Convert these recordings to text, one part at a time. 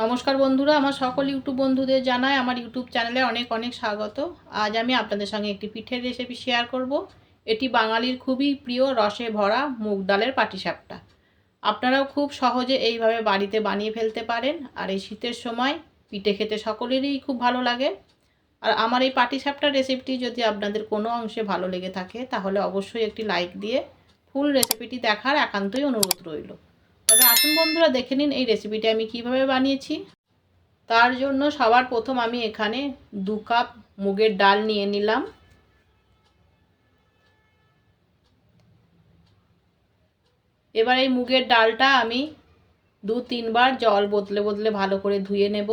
নমস্কার বন্ধুরা, আমার সকল ইউটিউব বন্ধুদের জানাই আমার ইউটিউব চ্যানেলে অনেক অনেক স্বাগত। আজ আমি আপনাদের সঙ্গে একটি পিঠের রেসিপি শেয়ার করব। এটি বাঙালির খুবই প্রিয় রসে ভরা মুগ ডালের পাটিসাপটা। আপনারাও খুব সহজে এইভাবে বাড়িতে বানিয়ে ফেলতে পারেন। আর এই শীতের সময় পিঠে খেতে সকলেরই খুব ভালো লাগে। আর আমার এই পাটিসাপটার রেসিপিটি যদি আপনাদের কোনো অংশে ভালো লেগে থাকে তাহলে অবশ্যই একটি লাইক দিয়ে ফুল রেসিপিটি দেখার একান্তই অনুরোধ রইল। তবে আসুন বন্ধুরা, দেখে নিন এই রেসিপিটি আমি কিভাবে বানিয়েছি। তার জন্য সবার প্রথম আমি এখানে 2 কাপ মুগের ডাল নিয়ে নিলাম। এবার এই মুগের ডালটা আমি 2-3 বার জল বদলে বদলে ভালো করে ধুয়ে নেব।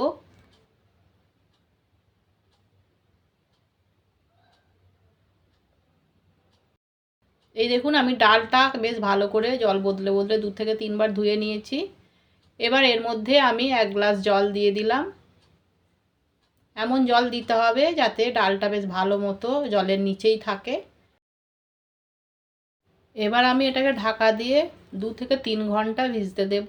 এই দেখুন, আমি ডালটা বেশ ভালো করে জল বদলে বদলে 2 থেকে 3 বার ধুয়ে নিয়েছি। এবার এর মধ্যে আমি 1 গ্লাস জল দিয়ে দিলাম। এমন জল দিতে হবে যাতে ডালটা বেশ ভালো মতো জলের নিচেই থাকে। এবার আমি এটাকে ঢাকা দিয়ে 2 থেকে 3 ঘন্টা ভিজতে দেব।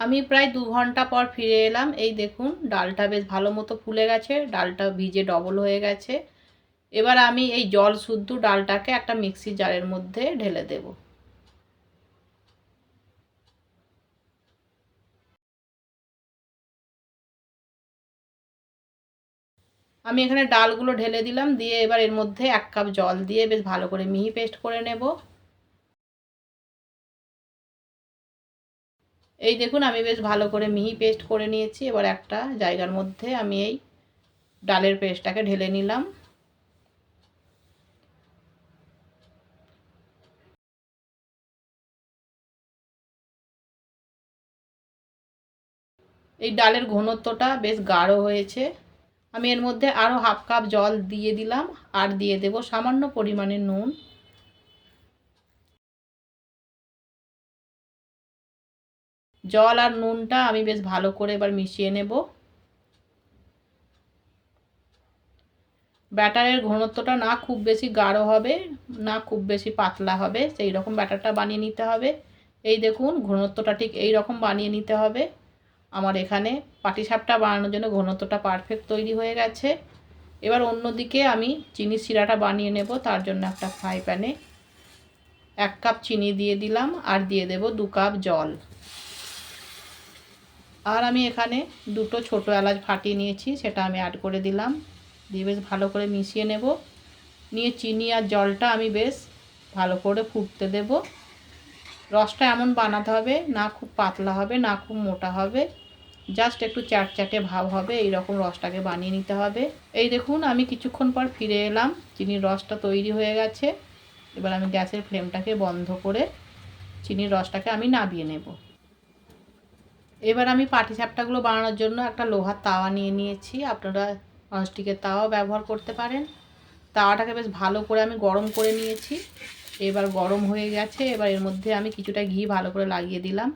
আমি প্রায় 2 ঘন্টা পর ফিরে এলাম। এই দেখুন, ডালটা বেশ ভালো মতো ফুলে গেছে, ডালটা ভিজে ডবল হয়ে গেছে। এবার আমি এই জল শুদ্ধ ডালটাকে একটা মিক্সি জারের মধ্যে ঢেলে দেব। আমি এখানে ডালগুলো ঢেলে দিলাম, দিয়ে এবার এর মধ্যে 1 কাপ জল দিয়ে বেশ ভালো করে মিহি পেস্ট করে নেব। এই দেখুন, আমি বেশ ভালো করে মিহি পেস্ট করে নিয়েছি। এবার একটা জায়গার মধ্যে আমি এই ডালের পেস্টটাকে ঢেলে নিলাম। এই ডালের ঘনত্বটা বেশ গাঢ় হয়েছে। আমি এর মধ্যে আরও 1/2 কাপ জল দিয়ে দিলাম, আর দিয়ে দেব সামান্য পরিমাণে নুন। জল আর নুনটা আমি বেশ ভালো করে এবার মিশিয়ে নেব। ব্যাটারের ঘনত্বটা না খুব বেশি গাঢ় হবে না খুব বেশি পাতলা হবে, সেই রকম ব্যাটারটা বানিয়ে নিতে হবে। এই দেখুন, ঘনত্বটা ঠিক এই রকম বানিয়ে নিতে হবে। আমার এখানে পাটিসাপটা বানানোর জন্য ঘনত্বটা পারফেক্ট তৈরি হয়ে গেছে। এবার অন্যদিকে আমি চিনির শিরাটা বানিয়ে নেব। তার জন্য একটা ফ্রাই প্যানে 1 কাপ চিনি দিয়ে দিলাম, আর দিয়ে দেব 2 কাপ জল। আর আমি এখানে 2টো ছোটো এলাচ ফাটিয়ে নিয়েছি, সেটা আমি অ্যাড করে দিলাম। দিয়ে বেশ ভালো করে মিশিয়ে নেব। নিয়ে চিনি আর জলটা আমি বেশ ভালো করে ফুটতে দেব। রসটা এমন বানাতে হবে, না খুব পাতলা হবে না খুব মোটা হবে, জাস্ট একটু চ্যাটচ্যাটে ভাব হবে, এই রকম রসটাকে বানিয়ে নিতে হবে। এই দেখুন, আমি কিছুক্ষণ পর ফিরে এলাম। চিনির রসটা তৈরি হয়ে গেছে। এবার আমি গ্যাসের ফ্লেমটাকে বন্ধ করে চিনির রসটাকে আমি নামিয়ে নেব। এবার আমি পাটিসাপটাগুলো বানানোর জন্য একটা লোহার তাওয়া নিয়ে নিয়েছি। আপনারা ননস্টিকের তাওয়া ব্যবহার করতে পারেন। তাওয়াটাকে বেশ ভালো করে আমি গরম করে নিয়েছি। এবার গরম হয়ে গেছে। এবার এর মধ্যে আমি কিছুটা ঘি ভালো করে লাগিয়ে দিলাম।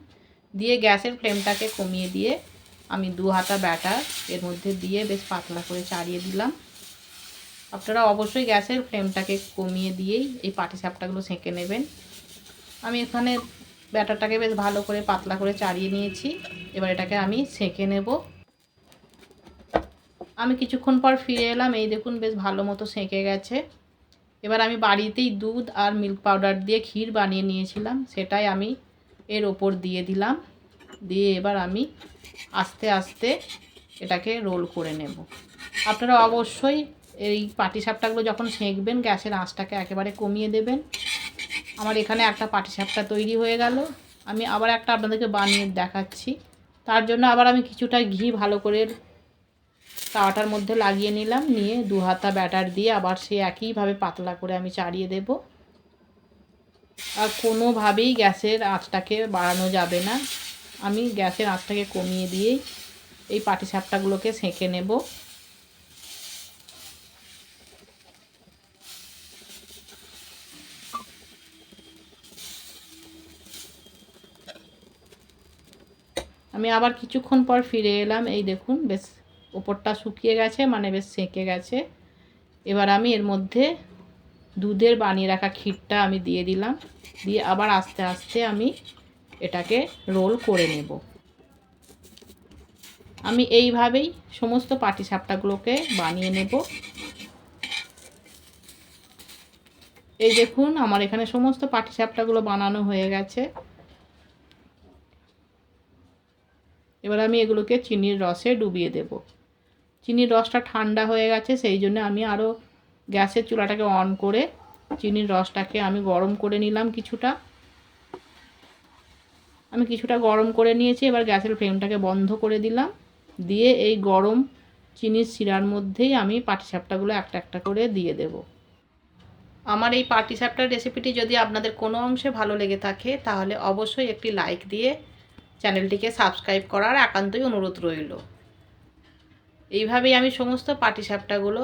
দিয়ে গ্যাসের ফ্লেমটাকে কমিয়ে দিয়ে আমি 2 হাতা ব্যাটার এর মধ্যে দিয়ে বেশ পাতলা করে চাড়িয়ে দিলাম। আপনারা অবশ্যই গ্যাসের ফ্লেমটাকে কমিয়ে দিয়েই এই পাটিসাপটাগুলো সেঁকে নেবেন। আমি এখানে ব্যাটারটাকে বেশ ভালো করে পাতলা করে চাড়িয়ে নিয়েছি। এবার এটাকে আমি সেঁকে নেব। আমি কিছুক্ষণ পর ফিরে এলাম। এই দেখুন, বেশ ভালো মতো সেঁকে গেছে। এবার আমি বাড়িতেই দুধ আর মিল্ক পাউডার দিয়ে ক্ষীর বানিয়ে নিয়েছিলাম, সেটাই আমি এর ওপর দিয়ে দিলাম। দিয়ে এবার আমি আস্তে আস্তে এটাকে রোল করে নেব। আপনারা অবশ্যই এই পাটিসাপটাগুলো যখন সেঁকবেন গ্যাসের আঁচটাকে একেবারে কমিয়ে দেবেন। আমার এখানে একটা পাটিসাপটা তৈরি হয়ে গেল। আমি আবার একটা আপনাদেরকে বানিয়ে দেখাচ্ছি। তার জন্য আবার আমি কিছুটা ঘি ভালো করে তাওয়াটার মধ্যে লাগিয়ে নিলাম। নিয়ে 2 হাতা ব্যাটার দিয়ে আবার সে একইভাবে পাতলা করে আমি চাড়িয়ে দেব। আর কোনোভাবেই গ্যাসের আঁচটাকে বাড়ানো যাবে না। আমি গ্যাসের আঁচটাকে কমিয়ে দিয়েই এই পাটিসাপটাগুলোকে সেঁকে নেব। আমি আবার কিছুক্ষণ পর ফিরে এলাম। এই দেখুন, বেশ ওপরটা শুকিয়ে গেছে, মানে বেশ সেঁকে গেছে। এবার আমি এর মধ্যে দুধের বানিয়ে রাখা ক্ষীরটা আমি দিয়ে দিলাম। দিয়ে আবার আস্তে আস্তে আমি এটাকে রোল করে নেব। আমি এইভাবেই সমস্ত পাটিসাপটাগুলোকে বানিয়ে নেব। এই দেখুন আমার এখানে সমস্ত পাটিসাপটাগুলো বানানো হয়ে গেছে। এবার আমি এগুলোকে চিনির রসে ডুবিয়ে দেব। চিনির রসটা ঠান্ডা হয়ে গেছে, সেই জন্য আমি আরও গ্যাসের চুলাটাকে অন করে চিনির রসটাকে আমি গরম করে নিলাম কিছুটা। আমি কিছুটা গরম করে নিয়েছি। এবার গ্যাসের ফ্লেমটাকে বন্ধ করে দিলাম, দিয়ে এই গরম চিনির শিরার মধ্যেই আমি পাটিসাপটাগুলো একটা একটা করে দিয়ে দেব। আমার এই পাটিসাপটার রেসিপিটি যদি আপনাদের কোনো অংশে ভালো লেগে থাকে তাহলে অবশ্যই একটি লাইক দিয়ে চ্যানেলটিকে সাবস্ক্রাইব করার একান্তই অনুরোধ রইল। এইভাবেই আমি সমস্ত পাটিসাপটাগুলো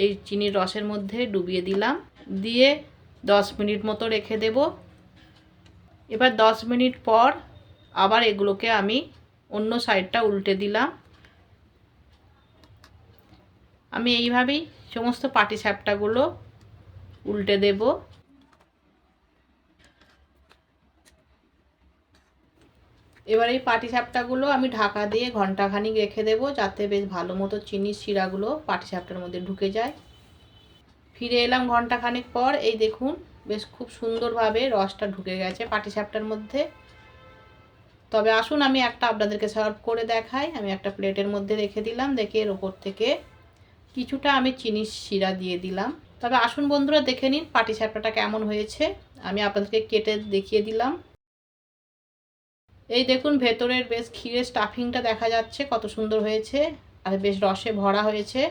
এই চিনির রসের মধ্যে ডুবিয়ে দিলাম, দিয়ে 10 মিনিট মতো রেখে দেব। এবার 10 মিনিট পর আবার এগুলোকে আমি অন্য সাইডটা উল্টে দিলাম। আমি এইভাবেই সমস্ত পাটিসাপটাগুলো উল্টে দেব। এবার এই পাটিসাপটাগুলো আমি ঢাকা দিয়ে ঘন্টাখানিক রেখে দেব, যাতে বেশ ভালো মতো চিনির শিরাগুলো পাটিসাপটার মধ্যে ঢুকে যায়। ফিরে এলাম ঘন্টাখানিক পর। এই দেখুন বেশ খুব সুন্দরভাবে রসটা ঢুকে গেছে পাটিসাপটার মধ্যে। তবে আসুন আমি একটা আপনাদেরকে সার্ভ করে দেখাই। আমি একটা প্লেটের মধ্যে রেখে দিলাম, দেখে এর ওপর থেকে কিছুটা আমি চিনির শিরা দিয়ে দিলাম। তবে আসুন বন্ধুরা দেখে নিন পাটিসাপটাটা কেমন হয়েছে। আমি আপনাদেরকে কেটে দেখিয়ে দিলাম। এই দেখুন ভেতরের বেশ ক্ষীরের স্টাফিংটা দেখা যাচ্ছে কত সুন্দর হয়েছে, আর বেশ রসে ভরা হয়েছে।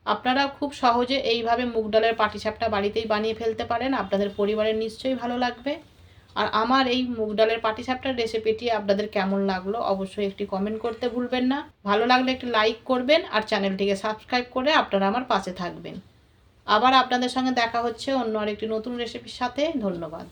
আপনারা খুব সহজে এইভাবে মুগ ডালের পাটিসাপটা বাড়িতেই বানিয়ে ফেলতে পারেন, আপনাদের পরিবারের নিশ্চয়ই ভালো লাগবে। আর আমার এই মুগ ডালের পাটিসাপটার রেসিপিটি আপনাদের কেমন লাগলো অবশ্যই একটি কমেন্ট করতে ভুলবেন না। ভালো লাগলে একটি লাইক করবেন আর চ্যানেলটিকে সাবস্ক্রাইব করে আপনারা আমার পাশে থাকবেন। আবার আপনাদের সঙ্গে দেখা হচ্ছে অন্য আরেকটি নতুন রেসিপির সাথে। ধন্যবাদ।